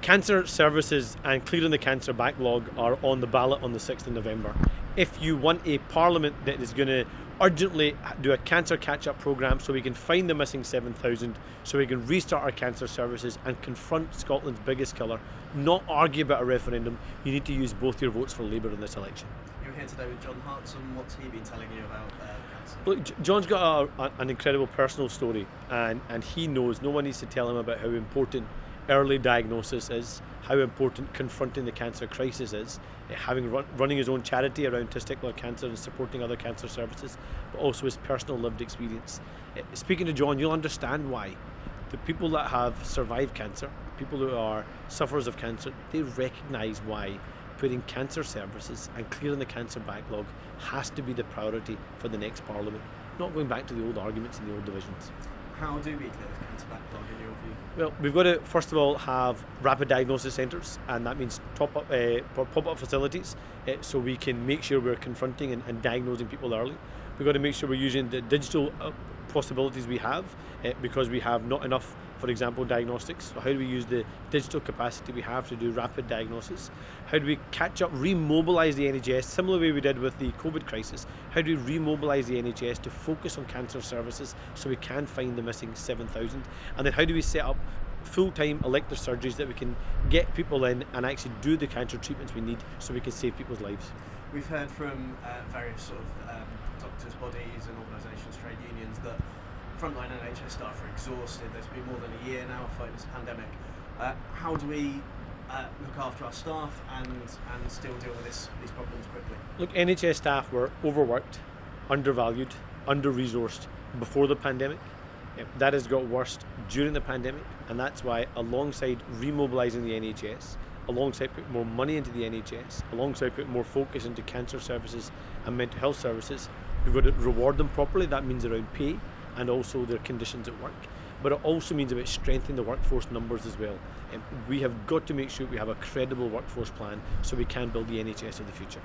Cancer services and clearing the cancer backlog are on the ballot on the 6th of November. If you want a parliament that is going to urgently do a cancer catch-up programme so we can find the missing 7,000, so we can restart our cancer services and confront Scotland's biggest killer, not argue about a referendum, you need to use both your votes for Labour in this election. You're here today with John Hartson. What's he been telling you about cancer? Look, John's got an incredible personal story, and he knows no one needs to tell him about how important early diagnosis is, how important confronting the cancer crisis is, running his own charity around testicular cancer and supporting other cancer services, but also his personal lived experience. Speaking to John, you'll understand why the people that have survived cancer, people who are sufferers of cancer, they recognise why putting cancer services and clearing the cancer backlog has to be the priority for the next parliament, not going back to the old arguments and the old divisions. How do we clear the cancer backlog in your view? Well, we've got to first of all have rapid diagnosis centres, and that means pop-up facilities, so we can make sure we're confronting and diagnosing people early. We've got to make sure we're using the digital possibilities we have, because we have not enough, for example, diagnostics. So how do we use the digital capacity we have to do rapid diagnosis? How do we catch up, remobilise the NHS, similar way we did with the COVID crisis? How do we remobilise the NHS to focus on cancer services so we can find the missing 7,000? And then how do we set up full-time elective surgeries that we can get people in and actually do the cancer treatments we need so we can save people's lives? We've heard from various sort of doctors' bodies and organisations, trade unions, that frontline NHS staff are exhausted. There's been more than a year now fighting this pandemic. How do we look after our staff and still deal with these problems quickly? Look, NHS staff were overworked, undervalued, under-resourced before the pandemic. That has got worse during the pandemic, and that's why, alongside remobilising the NHS, alongside putting more money into the NHS, alongside putting more focus into cancer services and mental health services, we've got to reward them properly. That means around pay and also their conditions at work. But it also means about strengthening the workforce numbers as well. We have got to make sure we have a credible workforce plan so we can build the NHS of the future.